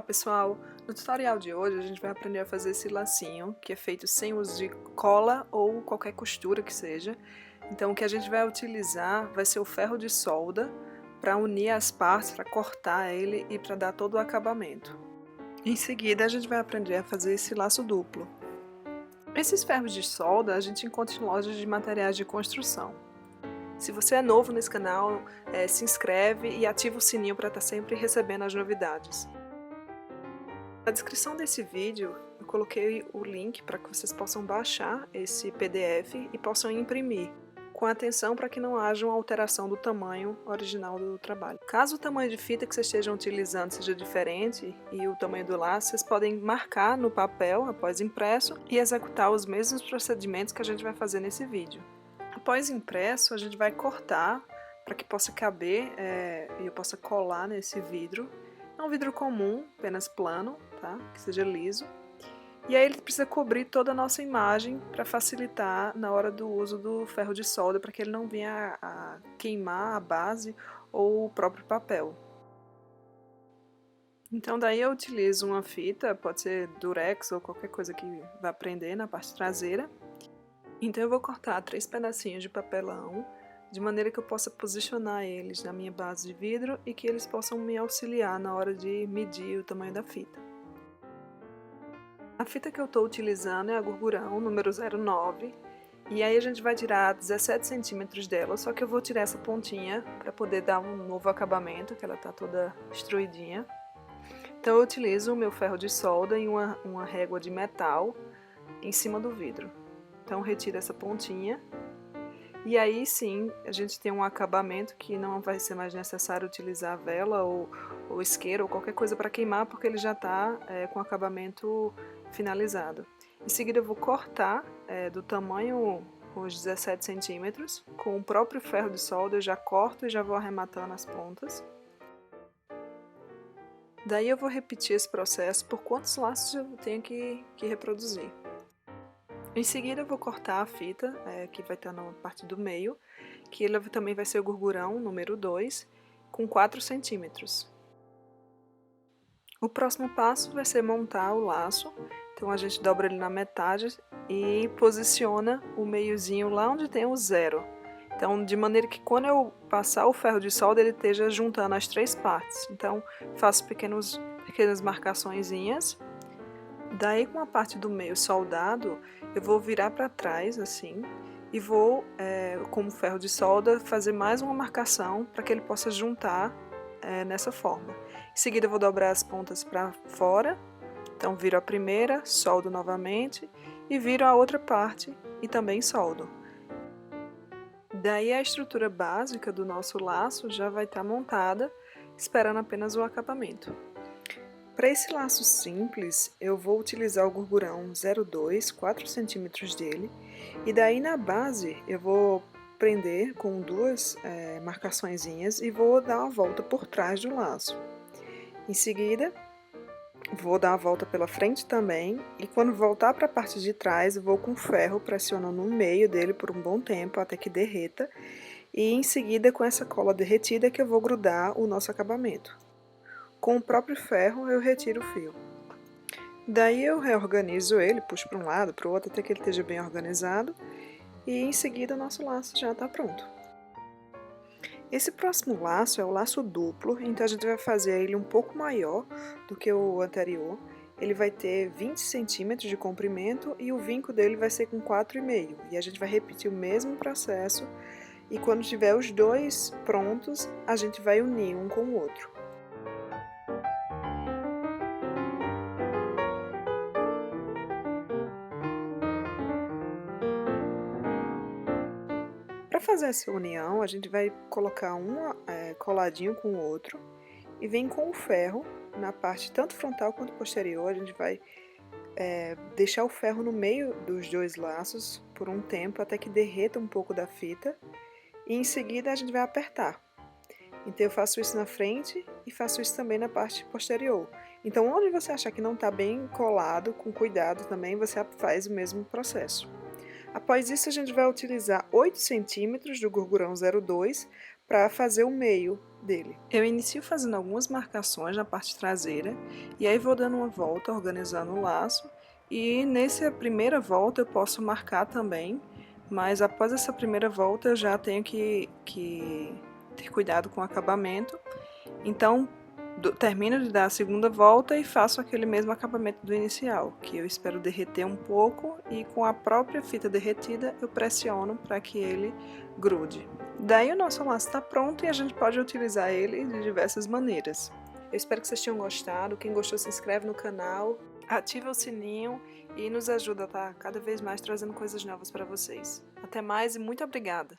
pessoal! No tutorial de hoje a gente vai aprender a fazer esse lacinho, que é feito sem uso de cola ou qualquer costura que seja. Então o que a gente vai utilizar vai ser o ferro de solda para unir as partes, para cortar ele e para dar todo o acabamento. Em seguida a gente vai aprender a fazer esse laço duplo. Esses ferros de solda a gente encontra em lojas de materiais de construção. Se você é novo nesse canal, se inscreve e ativa o sininho para estar sempre recebendo as novidades. Na descrição desse vídeo eu coloquei o link para que vocês possam baixar esse PDF e possam imprimir, com atenção para que não haja uma alteração do tamanho original do trabalho. Caso o tamanho de fita que vocês estejam utilizando seja diferente e o tamanho do laço, vocês podem marcar no papel após impresso e executar os mesmos procedimentos que a gente vai fazer nesse vídeo. Após impresso, a gente vai cortar para que possa caber e eu possa colar nesse vidro. É um vidro comum, apenas plano, tá? Que seja liso. E aí ele precisa cobrir toda a nossa imagem para facilitar na hora do uso do ferro de solda, para que ele não venha a queimar a base ou o próprio papel. Então daí eu utilizo uma fita, pode ser durex ou qualquer coisa que vá prender na parte traseira. Então eu vou cortar 3 pedacinhos de papelão, de maneira que eu possa posicionar eles na minha base de vidro e que eles possam me auxiliar na hora de medir o tamanho da fita. A fita que eu estou utilizando é a Gurgurão número 09, e aí a gente vai tirar 17 centímetros dela, só que eu vou tirar essa pontinha para poder dar um novo acabamento, que ela está toda destruidinha. Então eu utilizo o meu ferro de solda e uma régua de metal em cima do vidro. Então retiro essa pontinha e aí sim a gente tem um acabamento que não vai ser mais necessário utilizar vela ou isqueiro ou qualquer coisa para queimar, porque ele já está com o acabamento finalizado. Em seguida eu vou cortar do tamanho os 17 centímetros, com o próprio ferro de solda eu já corto e já vou arrematando as pontas. Daí eu vou repetir esse processo por quantos laços eu tenho que reproduzir. Em seguida eu vou cortar a fita, que vai estar na parte do meio, que ele também vai ser o Gurgurão número 2, com 4 centímetros. O próximo passo vai ser montar o laço, então a gente dobra ele na metade e posiciona o meiozinho lá onde tem o 0. Então de maneira que quando eu passar o ferro de solda ele esteja juntando as 3 partes. Então faço pequenas marcaçõezinhas. Daí com a parte do meio soldado, eu vou virar para trás assim e vou, com o ferro de solda, fazer mais uma marcação para que ele possa juntar nessa forma. Em seguida eu vou dobrar as pontas para fora, então viro a primeira, soldo novamente e viro a outra parte e também soldo. Daí a estrutura básica do nosso laço já vai estar montada, esperando apenas o acabamento. Para esse laço simples, eu vou utilizar o Gurgurão 02, 4 centímetros dele, e daí na base eu vou prender com 2 marcaçõezinhas e vou dar uma volta por trás do laço. Em seguida, vou dar uma volta pela frente também, e quando voltar para a parte de trás, eu vou com ferro pressionando no meio dele por um bom tempo até que derreta, e em seguida com essa cola derretida que eu vou grudar o nosso acabamento. Com o próprio ferro eu retiro o fio. Daí eu reorganizo ele, puxo para um lado, para o outro, até que ele esteja bem organizado. E em seguida o nosso laço já está pronto. Esse próximo laço é o laço duplo, então a gente vai fazer ele um pouco maior do que o anterior. Ele vai ter 20 centímetros de comprimento e o vinco dele vai ser com 4,5. E a gente vai repetir o mesmo processo e quando tiver os dois prontos, a gente vai unir um com o outro. Para fazer essa união, a gente vai colocar um coladinho com o outro e vem com o ferro na parte tanto frontal quanto posterior. A gente vai deixar o ferro no meio dos dois laços por um tempo até que derreta um pouco da fita e em seguida a gente vai apertar. Então eu faço isso na frente e faço isso também na parte posterior. Então onde você achar que não está bem colado, com cuidado também, você faz o mesmo processo. Após isso, a gente vai utilizar 8 centímetros do Gurgurão 02 para fazer o meio dele. Eu inicio fazendo algumas marcações na parte traseira e aí vou dando uma volta, organizando o laço, e nessa primeira volta eu posso marcar também, mas após essa primeira volta eu já tenho que ter cuidado com o acabamento. Então termino de dar a segunda volta e faço aquele mesmo acabamento do inicial, que eu espero derreter um pouco e com a própria fita derretida eu pressiono para que ele grude. Daí o nosso laço está pronto e a gente pode utilizar ele de diversas maneiras. Eu espero que vocês tenham gostado. Quem gostou, se inscreve no canal, ativa o sininho e nos ajuda a estar cada vez mais trazendo coisas novas para vocês. Até mais e muito obrigada!